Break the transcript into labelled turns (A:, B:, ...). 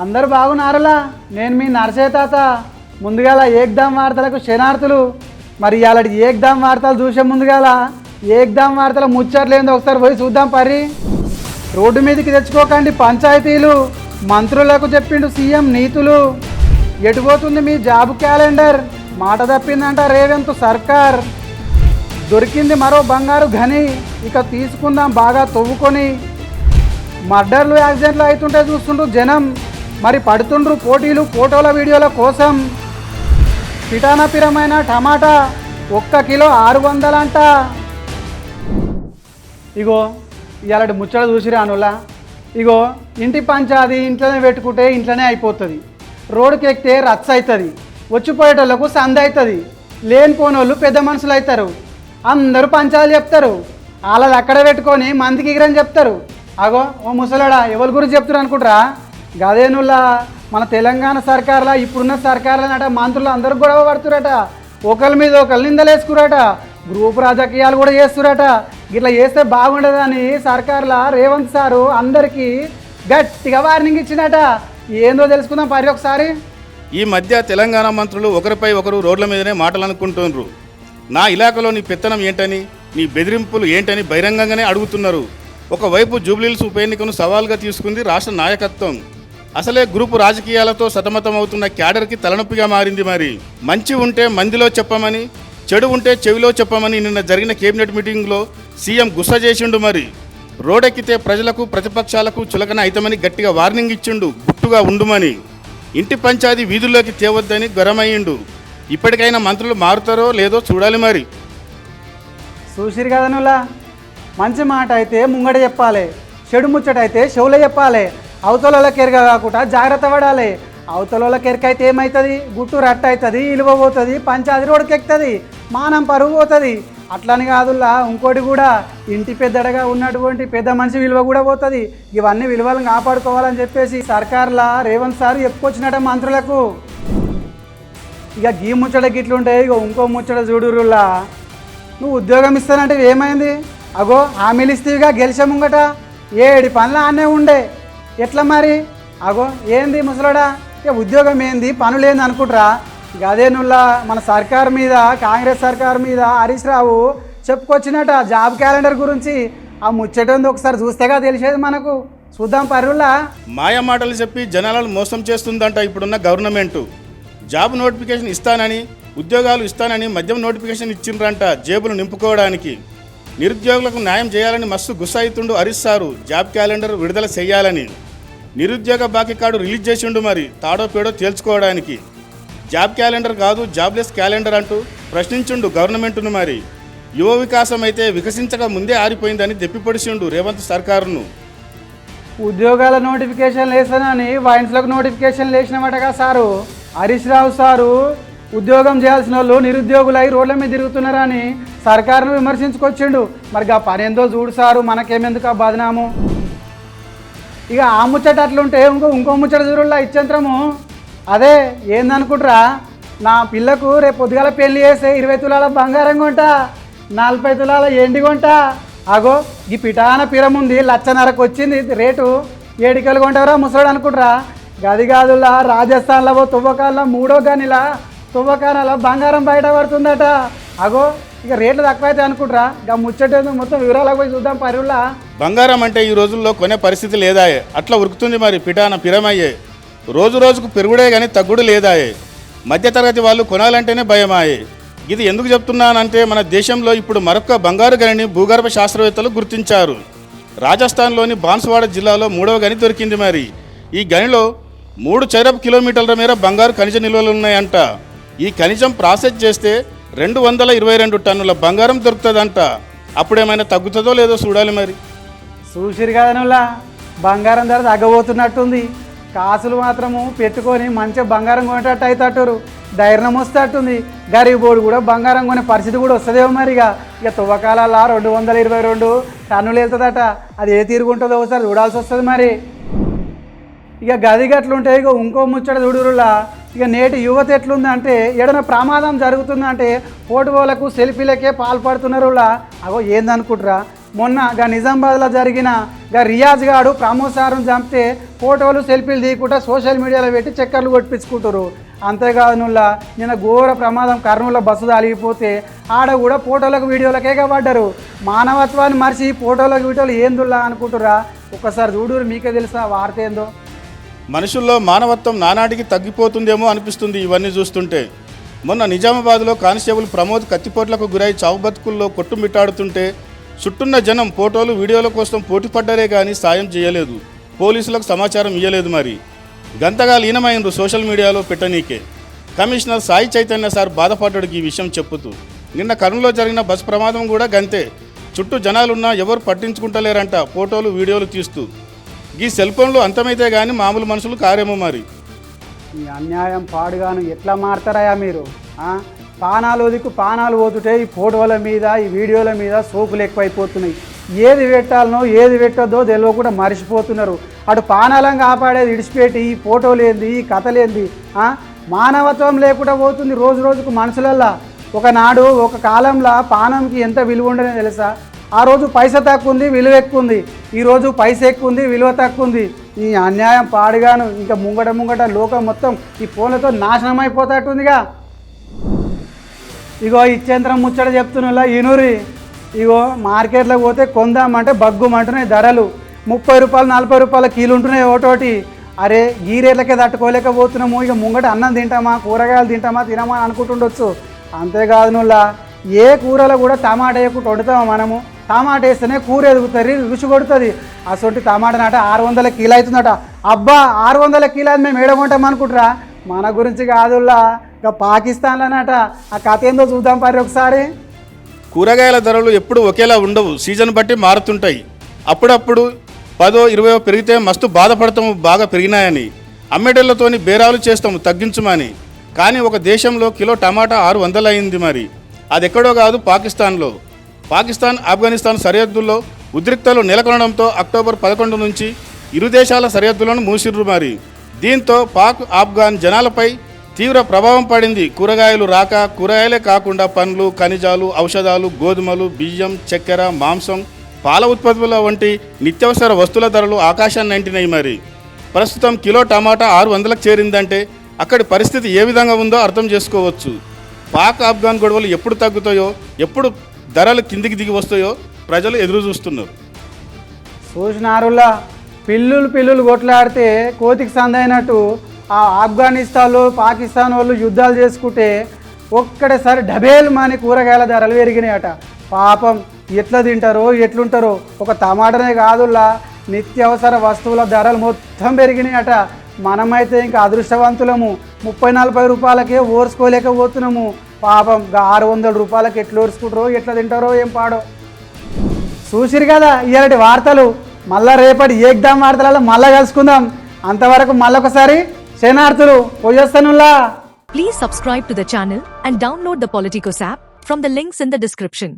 A: అందరు బాగున్నారలా. నేను మీ నరసయ్య తాత. ముందుగాల ఏకదాం వార్తలకు శనార్థులు. మరి ఇవాళ ఏకదాం వార్తలు చూసే ముందుగాల ఏకదాం వార్తల ముచ్చట్లేందో ఒకసారి పోయి చూద్దాం పరి. రోడ్డు మీదకి తెచ్చుకోకండి పంచాయతీలు, మంత్రులకు చెప్పిండు సీఎం నీతులు. ఎటుపోతుంది మీ జాబ్ క్యాలెండర్, మాట తప్పిందంట రేవంత్ సర్కార్. దొరికింది మరో బంగారు ఘని, ఇక తీసుకుందాం బాగా తవ్వుకొని. మర్డర్లు యాక్సిడెంట్లు అవుతుంటే చూస్తుండ్రు జనం, మరి పడుతుండ్రు పోటీలు ఫోటోల వీడియోల కోసం. పిటానపిరమైన టమాటా 1 కిలో 600 అంట. ఇగో ఇవాళ ముచ్చట చూసిరా అనులా. ఇగో ఇంటి పంచాది ఇంట్లోనే పెట్టుకుంటే ఇంట్లోనే అయిపోతుంది. రోడ్డుకి ఎక్కితే రచ్చ అవుతుంది, వచ్చిపోయేటోళ్ళకు సంద అవుతుంది, లేనిపోనోళ్ళు పెద్ద మనుషులు అవుతారు. అందరూ పంచాలు చెప్తారు, వాళ్ళది అక్కడ పెట్టుకొని మందికి ఎగిరని చెప్తారు. అగో ఓ ముసలాడా ఎవరి గురించి చెప్తారు అనుకుంటారా? గదేనుల్లా మన తెలంగాణ సర్కార్లా ఇప్పుడున్న సర్కార్లనట మంత్రులు అందరూ గొడవ పడుతురట, ఒకరి మీద ఒకరు నిందలేసుకురట, గ్రూప్ రాజకీయాలు కూడా చేస్తురట. ఇట్లా చేస్తే బాగుండదని సర్కార్లా రేవంత్ సారు అందరికీ గట్టిగా వార్నింగ్ ఇచ్చినట. ఏందో తెలుసుకుందాం పరి ఒకసారి.
B: ఈ మధ్య తెలంగాణ మంత్రులు ఒకరిపై ఒకరు రోడ్ల మీదనే మాటలు అనుకుంటున్నారు. నా ఇలాకాలో నీ పెత్తనం ఏంటని, నీ బెదిరింపులు ఏంటని బహిరంగంగానే అడుగుతున్నారు. ఒకవైపు జూబ్లీహిల్స్ ఉప ఎన్నికను సవాల్గా తీసుకుంది రాష్ట్ర నాయకత్వం. అసలే గ్రూపు రాజకీయాలతో సతమతం అవుతున్న క్యాడర్కి తలనొప్పిగా మారింది. మరి మంచి ఉంటే మందిలో చెప్పమని, చెడు ఉంటే చెవిలో చెప్పమని నిన్న జరిగిన కేబినెట్ మీటింగ్లో సీఎం గుస్స చేసిండు. మరి రోడెక్కితే ప్రజలకు ప్రతిపక్షాలకు చులకన అయితమని గట్టిగా వార్నింగ్ ఇచ్చిండు, గుట్టుగా ఉండుమని. ఇంటి పంచాయతీ వీధుల్లోకి తేవద్దని గరమయ్యిండు. ఇప్పటికైనా మంత్రులు మారుతారో లేదో చూడాలి. మరి
A: చూసిరు కదనులా, మంచి మాట అయితే ముంగడ చెప్పాలి, చెడు ముచ్చట అయితే చెవులో చెప్పాలి. అవతల కెరక కాకుండా జాగ్రత్త పడాలి. అవతల కెరక అయితే ఏమవుతుంది, గుట్టు రట్ట అవుతుంది, ఇలువ పోతుంది, పంచాయతీ రోడ్డుకి ఎక్కుతుంది, మానం పరుగు పోతుంది. అట్లని కాదుల్లా ఇంకోటి కూడా, ఇంటి పెద్దడగా ఉన్నటువంటి పెద్ద మనిషి విలువ కూడా పోతుంది. ఇవన్నీ విలువలను కాపాడుకోవాలని చెప్పేసి సర్కార్లా రేవంత్ సార్ చెప్పుకొచ్చినట్ట మంత్రులకు. ఇక గీ ముచ్చట గిట్లుంటాయి. ఇక ఇంకో ముచ్చట చూడురులా, నువ్వు ఉద్యోగం ఇస్తానంటే ఏమైంది? అగో హామీలు ఇస్తేవిగా గెలిచే ముంగట 7 పనులు ఆనే ఉండే, ఎట్లా మరి? అగో ఏంది ముసలాడా, ఇక ఉద్యోగం ఏంది పనులేంది అనుకుంటారా? ఇక అదే నుల్లా మన సర్కార్ మీద, కాంగ్రెస్ సర్కార్ మీద హరీష్ రావు చెప్పుకొచ్చినట జాబ్ క్యాలెండర్ గురించి. ఆ ముచ్చటంది ఒకసారి చూస్తేగా తెలిసేది మనకు. చూద్దాం పరుల్లా.
B: మాయ మాటలు చెప్పి జనాలను మోసం చేస్తుందంట ఇప్పుడున్న గవర్నమెంటు. జాబ్ నోటిఫికేషన్ ఇస్తానని, ఉద్యోగాలు ఇస్తానని మద్యం నోటిఫికేషన్ ఇచ్చిండ్రంట జేబులు నింపుకోవడానికి. నిరుద్యోగులకు న్యాయం చేయాలని మస్తు గుస్సాయితుండు హరీష్ సారు. జాబ్ క్యాలెండర్ విడుదల చేయాలని నిరుద్యోగ బాకీ కార్డు రిలీజ్ చేసిండు. మరి తాడో పేడో తేల్చుకోవడానికి జాబ్ క్యాలెండర్ కాదు జాబ్లెస్ క్యాలెండర్ అంటూ ప్రశ్నించుండు గవర్నమెంట్ను. మరి యువ వికాసం అయితే వికసించక ముందే ఆరిపోయిందని దెప్పిపొడిచిండు రేవంత్ సర్కారును.
A: ఉద్యోగాల notification లేసానని వైన్స్లకు notification లేచినమాటగా sir. Harish Rao sir ఉద్యోగం చేయాల్సిన వాళ్ళు నిరుద్యోగులై రోడ్ల మీద తిరుగుతున్నారని సర్కారును విమర్శించుకొచ్చిండు. మరి ఆ పని ఏందో చూడు సారు, మనకేమెందుకు ఆ బదనాము. ఇక ఆ ముచ్చట అట్లుంటే ఇంకో ముచ్చట చూరులా ఇచ్చంత్రము. అదే ఏందనుకుంటారా, నా పిల్లకు రేపు పొద్దుగాల పెళ్లి చేస్తే 20 తులాల బంగారం కొంట, 40 తులాల ఎండి కొంట. అగో ఈ పిటాన పిరముంది 1,50,000కు వచ్చింది రేటు, 7 కిలోలు కొంటారా ముసలాడు అనుకుంటారా? గది కాదులా, రాజస్థాన్లో తువ్వకాలలో 3వ గనిలా తువ్వకాలలో బంగారం బయట పడుతుందట. అగో ఇక రేట్లు తక్కువైతే అనుకుంటారా? ఇక ముచ్చట మొత్తం వివరాలకు పోయి చూద్దాం పరువులా.
B: బంగారం అంటే ఈ రోజుల్లో కొనే పరిస్థితి లేదాయే, అట్లా ఉరుకుతుంది. మరి పిటాన పిరమయ్యే, రోజు రోజుకు పెరుగుడే కానీ తగ్గుడు లేదాయే. మధ్యతరగతి వాళ్ళు కొనాలంటేనే భయమాయే. ఇది ఎందుకు చెప్తున్నానంటే మన దేశంలో ఇప్పుడు మరొక బంగారు గనిని భూగర్భ శాస్త్రవేత్తలు గుర్తించారు. రాజస్థాన్లోని బాన్స్వాడ జిల్లాలో 3వ గని దొరికింది. మరి ఈ గనిలో 3 చదరపు కిలోమీటర్ల మేర బంగారు ఖనిజ నిల్వలు ఉన్నాయంట. ఈ ఖనిజం ప్రాసెస్ చేస్తే 222 టన్నుల బంగారం దొరుకుతుందంట. అప్పుడేమైనా తగ్గుతుందో లేదో చూడాలి. మరి
A: చూసిరు కదనులా, బంగారం ధర తగ్గబోతున్నట్టుంది. కాసులు మాత్రము పెట్టుకొని మంచిగా బంగారం కొనేటట్టు అవుతారు, ధైర్యం వస్తట్టుంది. గరీబోడు కూడా బంగారం కొనే పరిస్థితి కూడా వస్తుందేమో. మరి ఇక తువ్వకాలలో 222 టన్నులు వెళ్తుందట. అది ఏ తీరుగుంటుందో ఒకసారి చూడాల్సి వస్తుంది. మరి ఇక గది గట్లుంటే ఇక ఇంకో ముచ్చట చూడురులా. ఇక నేటి యువత ఎట్లుందంటే, ఏదైనా ప్రమాదం జరుగుతుందంటే ఫోటోలకు సెల్ఫీలకే పాల్పడుతున్నారులా. అగో ఏందనుకుంటారా, మొన్న గా నిజామాబాద్లో జరిగిన గా రియాజ్ గాడు ప్రమోసారం చంపితే ఫోటోలు సెల్ఫీలు తీయకుండా సోషల్ మీడియాలో పెట్టి చక్కర్లు కొట్టించుకుంటారు. అంతేకాదు నుల్లా నిన్న ఘోర ప్రమాదం కర్నూలులో బస్సు తలిగిపోతే ఆడ కూడా ఫోటోలకు వీడియోలకే పడ్డారు. మానవత్వాన్ని మరిచి ఫోటోలకు వీడియోలు ఏందుల్లా అనుకుంటురా? ఒక్కసారి చూడు, మీకే తెలుసా వార్త ఏందో.
B: మనుషుల్లో మానవత్వం నానాటికి తగ్గిపోతుందేమో అనిపిస్తుంది ఇవన్నీ చూస్తుంటే. మొన్న నిజామాబాద్లో కానిస్టేబుల్ ప్రమోద్ కత్తిపోట్లకు గురై చావు బతుకుల్లో కొట్టుమిట్టాడుతుంటే చుట్టున్న జనం ఫోటోలు వీడియోల కోసం పోటీ పడ్డారే కానీ సాయం చేయలేదు, పోలీసులకు సమాచారం ఇవ్వలేదు. మరి గంతగా లీనమైనరు సోషల్ మీడియాలో పెట్టనీకే. కమిషనర్ సాయి చైతన్య సార్ బాధపడ్డాడు ఈ విషయం చెప్పుతూ. నిన్న కర్నూలులో జరిగిన బస్ ప్రమాదం కూడా గంతే. చుట్టూ జనాలున్నా ఎవరు పట్టించుకుంటలేరంట ఫోటోలు వీడియోలు తీస్తూ. ఈ సెల్ ఫోన్లు అంతమైతే కానీ మామూలు మనుషులు కారేమో మరి.
A: ఈ అన్యాయం పాడుగాను ఎట్లా మారుతారయా మీరు? పానాలు వదికు పానాలు పోతుంటే ఈ ఫోటోల మీద ఈ వీడియోల మీద సోకులు ఎక్కువైపోతున్నాయి. ఏది పెట్టాలనో ఏది పెట్టొద్దో తెలియకుండా మర్చిపోతున్నారు. అటు పానాలను కాపాడేది ఇడిచిపెట్టి ఈ ఫోటోలు ఏంది, ఈ కథలేంది? మానవత్వం లేకుండా పోతుంది రోజు రోజుకు మనుషులల్లా. ఒకనాడు ఒక కాలంలో పానంకి ఎంత విలువ ఉండదో తెలుసా? ఆ రోజు పైసా తక్కువ ఉంది, విలువ ఎక్కువ ఉంది. ఈరోజు పైసా ఎక్కువ ఉంది, విలువ తక్కువ ఉంది. ఈ అన్యాయం పాడుగాను ఇంకా ముంగట లోకం మొత్తం ఈ ఫోన్లతో నాశనం అయిపోతాట్టుందిగా. ఇగో ఇచ్చేంతరం ముచ్చట చెప్తున్నా ఇనూరి. ఇగో మార్కెట్లో పోతే కొందామంటే బగ్గుమంటున్నాయి ధరలు. 30 రూపాయలు 40 రూపాయల కీలు ఉంటున్నాయి ఒకటోటి. అరే ఈ రేట్లకే తట్టుకోలేకపోతున్నాము. ఇక ముంగట అన్నం తింటామా, కూరగాయలు తింటామా, తినమా అని అనుకుంటుండొచ్చు. అంతేకాదు నువ్వులా ఏ కూరలో కూడా టమాటా వేయకుండా వండుతామా మనము? టమాటా వేస్తేనే కూర ఎదుగుతుంది, రుచి కొడుతుంది. అసొంటి టమాటా నాట 600 కిలో అవుతుందట. అబ్బా 600 కిలో మేము ఏడగొంటాం అనుకుంటారా? మన గురించి కాదుల్లా, ఇక పాకిస్తాన్లోనట. ఆ కథ ఏందో చూద్దాం పరి ఒకసారి.
B: కూరగాయల ధరలు ఎప్పుడు ఒకేలా ఉండవు, సీజన్ బట్టి మారుతుంటాయి. అప్పుడప్పుడు 10-20 పెరిగితే మస్తు బాధపడతాము బాగా పెరిగినాయని. అమ్మేటోళ్ళతోని బేరాలు చేస్తాము తగ్గించమని. కానీ ఒక దేశంలో కిలో టమాటా 600 అయింది. మరి అది ఎక్కడో కాదు, పాకిస్తాన్లో. పాకిస్తాన్ ఆఫ్ఘనిస్తాన్ సరిహద్దుల్లో ఉద్రిక్తలు నెలకొనడంతో అక్టోబర్ 11 నుంచి ఇరు దేశాల సరిహద్దులను మూసిర్రు. మరి దీంతో పాక్ ఆఫ్ఘాన్ జనాలపై తీవ్ర ప్రభావం పడింది. కూరగాయలు రాక, కూరగాయలే కాకుండా పండ్లు, ఖనిజాలు, ఔషధాలు, గోధుమలు, బియ్యం, చక్కెర, మాంసం, పాల ఉత్పత్తుల వంటి నిత్యావసర వస్తువుల ధరలు ఆకాశాన్ని అంటినాయి. మరి ప్రస్తుతం కిలో టమాటా 600లకు చేరిందంటే అక్కడి పరిస్థితి ఏ విధంగా ఉందో అర్థం చేసుకోవచ్చు. పాక్ ఆఫ్ఘాన్ గొడవలు ఎప్పుడు తగ్గుతాయో, ఎప్పుడు ధరలు కిందికి దిగి వస్తాయో ప్రజలు ఎదురు చూస్తున్నారు.
A: చూసినారులా పిల్లులు కొట్లాడితే కోతికి సందైనట్టు ఆ ఆఫ్ఘనిస్తాన్లో పాకిస్తాన్ వాళ్ళు యుద్ధాలు చేసుకుంటే ఒక్కడేసారి డబేల్ మాని కూరగాయల ధరలు పెరిగినాయట. పాపం ఎట్లా తింటారో ఎట్లుంటారో. ఒక టమాటానే కాదులా నిత్యావసర వస్తువుల ధరలు మొత్తం పెరిగినాయట. మనమైతే ఇంకా అదృష్టవంతులము. 30-40 రూపాయలకే ఓర్చుకోలేకపోతున్నాము. పాపం 600 రూపాయలకి ఎట్లా ఓర్చుకుంటారో ఎట్లా తింటారో ఏం పాడో. చూసిరు కదా ఇలాంటి వార్తలు. మళ్ళా రేపటి ఏకదాం వార్తలలో మళ్ళా కలుసుకుందాం. అంతవరకు మళ్ళొకసారి శనార్థులు పోయేస్తానులా.
C: Please subscribe to the channel and download the Politicos app from the links in the description.